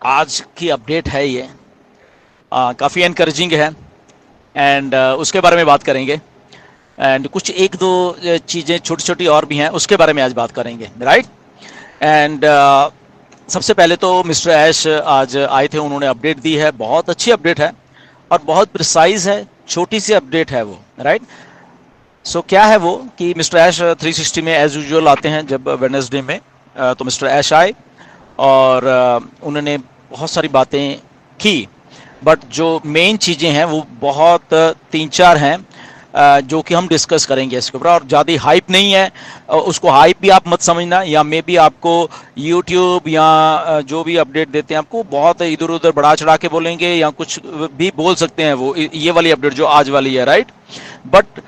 आज की अपडेट है ये, काफ़ी एनकरेजिंग है। एंड उसके बारे में बात करेंगे। एंड कुछ एक दो चीज़ें छोटी छोटी और भी हैं, उसके बारे में आज बात करेंगे, राइट। एंड सबसे पहले तो मिस्टर ऐश आज आए थे, उन्होंने अपडेट दी है, बहुत अच्छी अपडेट है और बहुत प्रिसाइज है, छोटी सी अपडेट है वो, राइट। सो क्या है वो कि मिस्टर ऐश 360 में एज यूजुअल आते हैं जब वेडनेसडे में। तो मिस्टर ऐश आए और उन्होंने बहुत सारी बातें की, बट जो मेन चीज़ें हैं वो बहुत तीन चार हैं, जो कि हम डिस्कस करेंगे इसके ऊपर। और ज़्यादा हाइप नहीं है, उसको हाइप भी आप मत समझना, या मे बी आपको यूट्यूब या जो भी अपडेट देते हैं आपको बहुत इधर उधर बढ़ा चढ़ा के बोलेंगे या कुछ भी बोल सकते हैं, वो ये वाली अपडेट जो आज वाली है, राइट। बट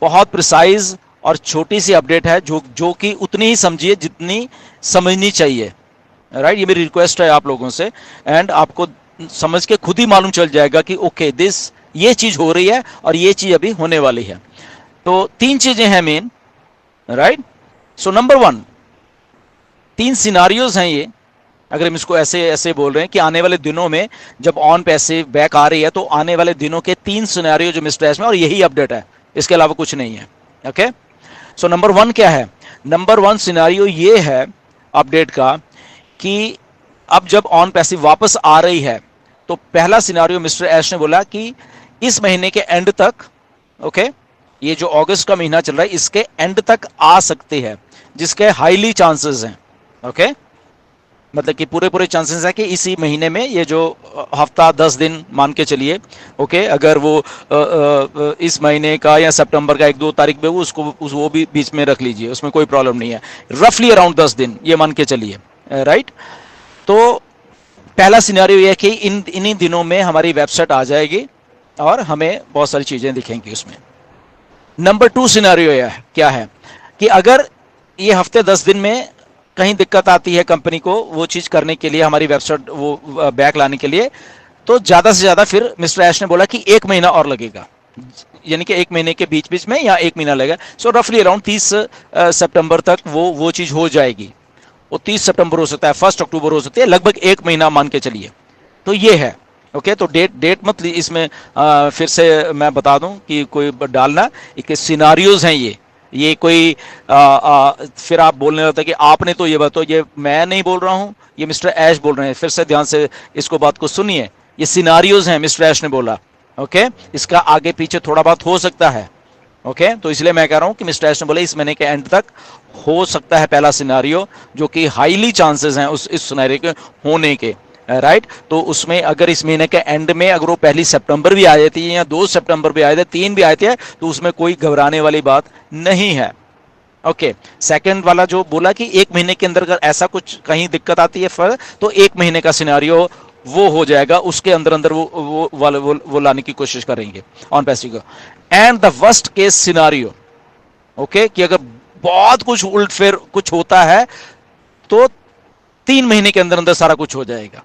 बहुत प्रिसाइज और छोटी सी अपडेट है, जो कि उतनी ही समझिए जितनी समझनी चाहिए, राइट। ये मेरी रिक्वेस्ट है आप लोगों से। एंड आपको समझ के खुद ही मालूम चल जाएगा कि ओके दिस ये चीज हो रही है और ये चीज अभी होने वाली है। तो तीन चीजें हैं main, right. So number one, तीन सिनारियोज हैं ये। अगर हम इसको ऐसे ऐसे बोल रहे हैं कि आने वाले दिनों में जब ऑन पैसे बैक आ रही है, तो आने वाले दिनों के तीन सिनारियो जो मिस्टर एस में, और यही अपडेट है, इसके अलावा कुछ नहीं है। ओके, सो नंबर वन क्या है? नंबर वन सिनारियो ये है अपडेट का कि अब जब ऑन पैसिव वापस आ रही है, तो पहला सिनारियो मिस्टर एश ने बोला कि इस महीने के एंड तक, ओके, ये जो अगस्त का महीना चल रहा है इसके एंड तक आ सकते हैं, जिसके हाईली चांसेस हैं। ओके, मतलब कि पूरे पूरे चांसेस है कि इसी महीने में, ये जो हफ्ता 10 दिन मान के चलिए, ओके, अगर वो इस महीने का या सितंबर का 1-2 तारीख में वो भी बीच में रख लीजिए, उसमें कोई प्रॉब्लम नहीं है। रफली अराउंड 10 दिन ये मान के चलिए, राइट। तो पहला सिनेरियो ये है कि इन्हीं दिनों में हमारी वेबसाइट आ जाएगी और हमें बहुत सारी चीजें दिखेंगी उसमें। नंबर टू सिनेरियो यह क्या है कि अगर ये हफ्ते 10 दिन में कहीं दिक्कत आती है कंपनी को वो चीज करने के लिए, हमारी वेबसाइट वो बैक लाने के लिए, तो ज्यादा से ज्यादा फिर मिस्टर ऐश ने बोला कि 1 महीना और लगेगा, यानी कि 1 महीने के बीच बीच में या 1 महीना लगेगा। सो रफली अराउंड 30 सितंबर तक वो चीज हो जाएगी। वो 30 सितंबर हो सकता है, 1 अक्टूबर हो सकती है, लगभग 1 महीना मान के चलिए। तो ये है, ओके। तो डेट मत इसमें फिर से मैं बता दूं कि कोई डालना, एक सिनारियोज हैं ये कोई फिर आप बोलने लगता है कि आपने तो ये बताओ, ये मैं नहीं बोल रहा हूं, ये मिस्टर ऐश बोल रहे हैं। फिर से ध्यान से इसको बात को सुनिए, ये सिनारियोज हैं, मिस्टर ऐश ने बोला, ओके। इसका आगे पीछे थोड़ा बहुत हो सकता है, ओके। तो इसलिए मैं कह रहा हूं कि मिस्टर ऐश ने बोला इस महीने के एंड तक हो सकता है पहला सिनारियो, जो कि हाईली चांसेस हैं इस सिनारियो के होने के, राइट। तो उसमें अगर इस महीने के एंड में अगर वो 1 सितंबर भी आ जाती है या 2 सितंबर भी आए थे, 3 भी आए थे, तो उसमें कोई घबराने वाली बात नहीं है, ओके। सेकंड वाला जो बोला कि 1 महीने के अंदर अगर ऐसा कुछ कहीं दिक्कत आती है फिर तो 1 महीने का सिनारियो वो हो जाएगा, उसके अंदर अंदर वो लाने की कोशिश करेंगे ऑन पैसे को। And the worst case scenario, okay, कि अगर बहुत कुछ उल्ट फेर कुछ होता है तो 3 महीने के अंदर अंदर सारा कुछ हो जाएगा,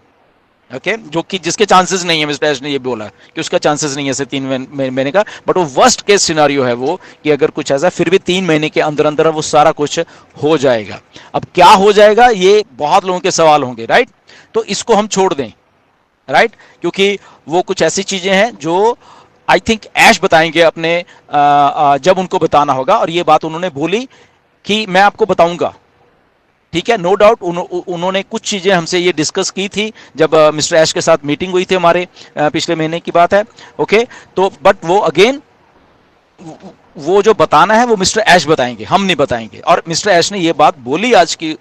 ओके। जो कि जिसके चांसेस नहीं है, मिस्टर ऐश ने ये बोला कि उसका चांसेस नहीं है ऐसे 3 महीने का, बट वो वर्स्ट केस सिनारियो है वो कि अगर कुछ ऐसा फिर भी 3 महीने के अंदर अंदर वो सारा कुछ हो जाएगा। अब क्या हो जाएगा, ये बहुत लोगों के सवाल होंगे, राइट। तो इसको हम छोड़ दें, राइट, क्योंकि वो कुछ ऐसी चीजें हैं जो आई थिंक ऐश बताएंगे अपने जब उनको बताना होगा। और ये बात उन्होंने बोली कि मैं आपको बताऊंगा, ठीक है, नो डाउट। उन्होंने कुछ चीजें हमसे ये डिस्कस की थी जब मिस्टर ऐश के साथ मीटिंग हुई थी हमारे, पिछले महीने की बात है, ओके। तो बट वो अगेन वो जो बताना है वो मिस्टर ऐश बताएंगे, हम नहीं बताएंगे। और मिस्टर ऐश ने ये बात बोली आज की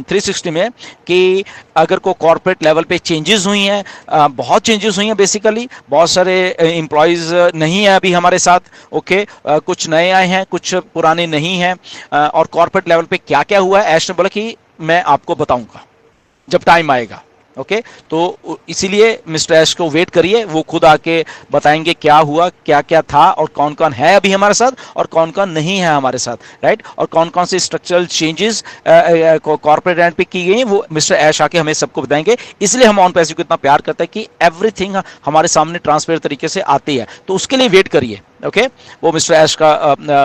360 में कि अगर को कॉर्पोरेट लेवल पे चेंजेस हुई हैं, बहुत चेंजेस हुई हैं, बेसिकली बहुत सारे एम्प्लॉयज़ नहीं है अभी हमारे साथ, ओके। कुछ नए आए हैं, कुछ पुराने नहीं हैं। और कॉर्पोरेट लेवल पे क्या क्या हुआ है, ऐश ने बोला कि मैं आपको बताऊंगा जब टाइम आएगा, ओके। तो इसीलिए मिस्टर ऐश को वेट करिए, वो खुद आके बताएंगे क्या हुआ, क्या क्या था, और कौन कौन है अभी हमारे साथ और कौन कौन नहीं है हमारे साथ, राइट। और कौन कौन से स्ट्रक्चरल चेंजेस कॉर्पोरेट एंड पे की गई हैं, वो मिस्टर ऐश आके हमें सबको बताएंगे। इसलिए हम ऑन पैसे को इतना प्यार करते हैं कि एवरीथिंग हमारे सामने ट्रांसपेरेंट तरीके से आती है। तो उसके लिए वेट करिए, ओके वो मिस्टर ऐश का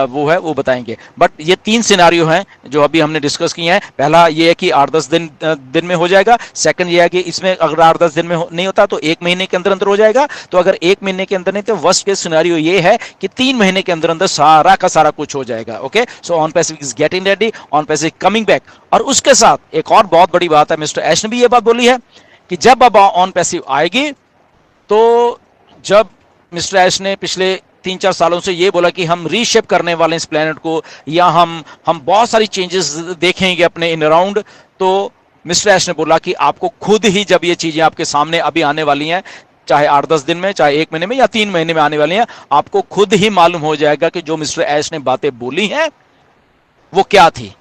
वो है, वो बताएंगे। बट ये 3 सिनेरियो हैं जो अभी हमने डिस्कस किए हैं। पहला ये है कि 8-10 दिन में हो जाएगा। सेकंड ये है कि इसमें अगर 8-10 दिन में नहीं होता तो 1 महीने के अंदर अंदर हो जाएगा। तो अगर 1 महीने के अंदर नहीं तो वर्स्ट केस सिनेरियो ये है कि 3 महीने के अंदर अंदर सारा का सारा कुछ हो जाएगा। Okay so on passive is getting ready, on passive coming back. और उसके साथ एक और बहुत बड़ी बात है, मिस्टर ऐश ने भी ये बात बोली है कि जब अब ऑन पैसिव आएगी तो जब मिस्टर ऐश ने पिछले 3-4 सालों से ये बोला कि हम रीशेप करने वाले इस प्लेनेट को, या हम बहुत सारी चेंजेस देखेंगे अपने इन अराउंड, तो मिस्टर ऐश ने बोला कि आपको खुद ही जब ये चीजें आपके सामने अभी आने वाली हैं, चाहे 8-10 दिन में, चाहे 1 महीने में या 3 महीने में आने वाली हैं, आपको खुद ही मालूम हो जाएगा कि जो मिस्टर ऐश ने बातें बोली हैं वो क्या थी।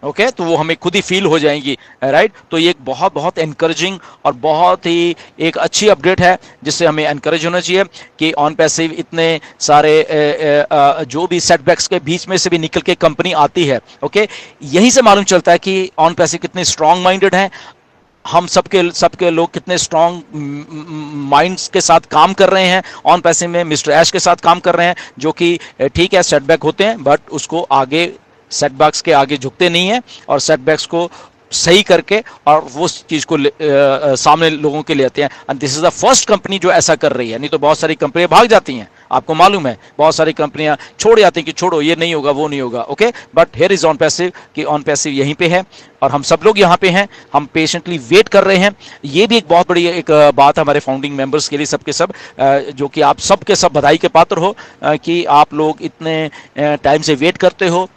ओके तो वो हमें खुद ही फील हो जाएंगी, राइट। तो ये एक बहुत बहुत एनकरेजिंग और बहुत ही एक अच्छी अपडेट है जिससे हमें एनकरेज होना चाहिए कि ऑन पैसिव इतने सारे जो भी सेटबैक्स के बीच में से भी निकल के कंपनी आती है। ओके यहीं से मालूम चलता है कि ऑन पैसिव कितने स्ट्रांग माइंडेड हैं, हम सबके लोग कितने स्ट्रांग माइंड्स के साथ काम कर रहे हैं ऑन पैसिव में, मिस्टर ऐश के साथ काम कर रहे हैं, जो कि ठीक है सेटबैक होते हैं बट उसको आगे सेटबैक्स के आगे झुकते नहीं है और सेटबैक्स को सही करके और वो चीज को सामने लोगों के लिए आते हैं। And this is the first company जो ऐसा कर रही है, नहीं तो बहुत सारी कंपनियां भाग जाती हैं, आपको मालूम है बहुत सारी कंपनियां छोड़ जाती हैं कि छोड़ो ये नहीं होगा वो नहीं होगा। Okay but here is on passive कि ऑन पैसिव यहीं पे है और हम सब लोग यहाँ पे हैं, हम पेशेंटली वेट कर रहे हैं। ये भी एक बहुत बड़ी एक बात है हमारे फाउंडिंग मेंबर्स के लिए, सबके सब जो कि आप सबके सब बधाई के पात्र हो कि आप लोग इतने टाइम से वेट करते हो,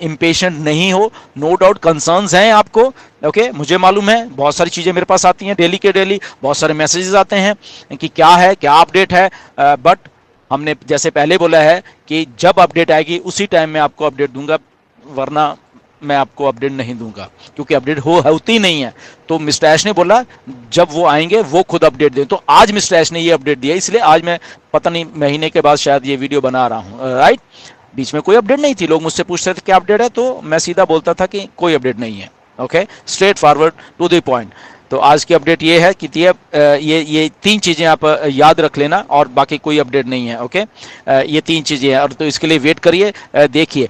इम्पेशेंट नहीं हो। नो डाउट कंसर्न्स हैं आपको, ओके मुझे मालूम है, बहुत सारी चीज़ें मेरे पास आती हैं डेली के डेली, बहुत सारे मैसेजेस आते हैं कि क्या है क्या अपडेट है। बट हमने जैसे पहले बोला है कि जब अपडेट आएगी उसी टाइम मैं आपको अपडेट दूंगा, वरना मैं आपको अपडेट नहीं दूंगा क्योंकि अपडेट होती नहीं है। तो मिस्टर ऐश ने बोला जब वो आएंगे वो खुद अपडेट दें, तो आज मिस्टर ऐश ने ये अपडेट दिया, इसलिए आज मैं पता नहीं महीने के बाद शायद ये वीडियो बना रहा हूँ, राइट। बीच में कोई अपडेट नहीं थी, लोग मुझसे पूछते थे क्या अपडेट है, तो मैं सीधा बोलता था कि कोई अपडेट नहीं है। Okay straightforward to the point. तो आज की अपडेट ये है कि ये 3 चीज़ें आप याद रख लेना और बाकी कोई अपडेट नहीं है। ओके ये 3 चीज़ें हैं और तो इसके लिए वेट करिए, देखिए।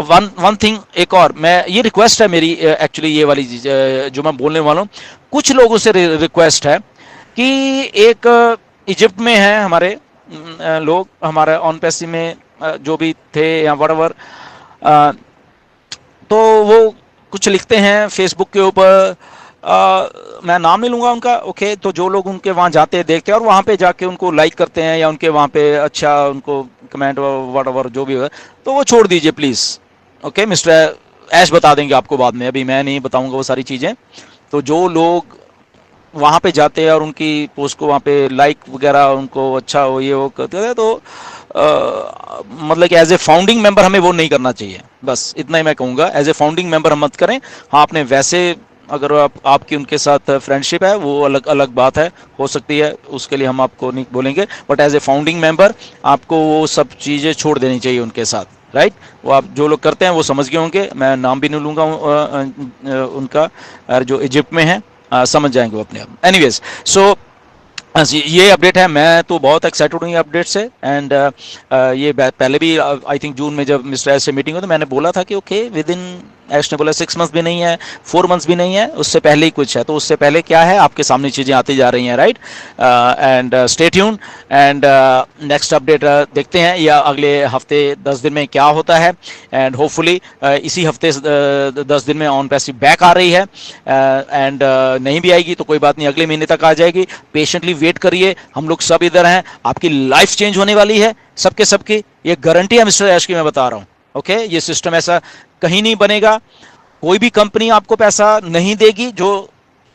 वन थिंग एक और, मैं ये रिक्वेस्ट है मेरी एक्चुअली ये वाली चीज़ जो मैं बोलने वाला हूँ, कुछ लोगों से रिक्वेस्ट है कि एक इजिप्ट में है हमारे लोग, हमारे ऑन पैसिव में जो भी थे या व्हाटएवर, तो वो कुछ लिखते हैं फेसबुक के ऊपर, मैं नाम नहीं लूँगा उनका। ओके तो जो लोग उनके वहाँ जाते हैं देखते हैं और वहाँ पे जाके उनको लाइक करते हैं या उनके वहाँ पे अच्छा उनको कमेंट व्हाटएवर जो भी है, तो वो छोड़ दीजिए प्लीज़। ओके मिस्टर ऐश बता देंगे आपको बाद में, अभी मैं नहीं बताऊँगा वो सारी चीज़ें। तो जो लोग वहाँ पे जाते हैं और उनकी पोस्ट को वहाँ पे लाइक वगैरह उनको अच्छा हो ये वो करते हैं, तो मतलब कि एज ए फाउंडिंग मेंबर हमें वो नहीं करना चाहिए, बस इतना ही मैं कहूँगा। एज ए फाउंडिंग मेंबर हम मत करें। हाँ आपने वैसे अगर आपकी उनके साथ फ्रेंडशिप है वो अलग अलग बात है, हो सकती है, उसके लिए हम आपको नहीं बोलेंगे, but as a founding member आपको वो सब चीज़ें छोड़ देनी चाहिए उनके साथ, राइट। वो आप जो लोग करते हैं वो समझ गए होंगे, मैं नाम भी नहीं लूँगा उनका, जो इजिप्ट में है समझ जाएंगे वो अपने आप। एनीवेज सो ये अपडेट है, मैं तो बहुत एक्साइटेड हूँ ये अपडेट से। एंड ये पहले भी आई थिंक जून में जब मिस्टर ऐश से मीटिंग हुई तो मैंने बोला था कि ओके विद इन, ऐश ने बोला 6 मंथ्स भी नहीं है 4 मंथ्स भी नहीं है, उससे पहले ही कुछ है। तो उससे पहले क्या है आपके सामने चीज़ें आती जा रही हैं, right. And stay tune and next update देखते हैं या अगले हफ्ते 10 दिन में क्या होता है। एंड होपफुली इसी हफ्ते 10 दिन में ऑन पैसिव बैक आ रही है। एंड नहीं भी आएगी तो कोई बात नहीं, अगले महीने तक आ जाएगी। पेशेंटली वेट करिए, हम लोग सब इधर हैं, आपकी लाइफ चेंज होने वाली है सबके सबकी, ये गारंटी है मिस्टर ऐश की मैं बता रहा हूँ। ओके ये सिस्टम ऐसा कहीं नहीं बनेगा, कोई भी कंपनी आपको पैसा नहीं देगी जो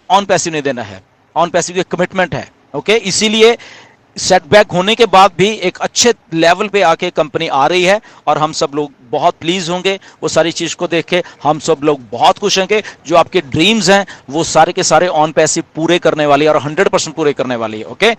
ऑन पैसिव नहीं देना है, ऑन पैसिव की कमिटमेंट है। ओके इसीलिए सेटबैक होने के बाद भी एक अच्छे लेवल पे आके कंपनी आ रही है और हम सब लोग बहुत प्लीज होंगे वो सारी चीज को देख के, हम सब लोग बहुत खुश होंगे। जो आपके ड्रीम्स हैं वो सारे के सारे ऑन पैसिव पूरे करने वाली है और 100% पूरे करने वाली है। ओके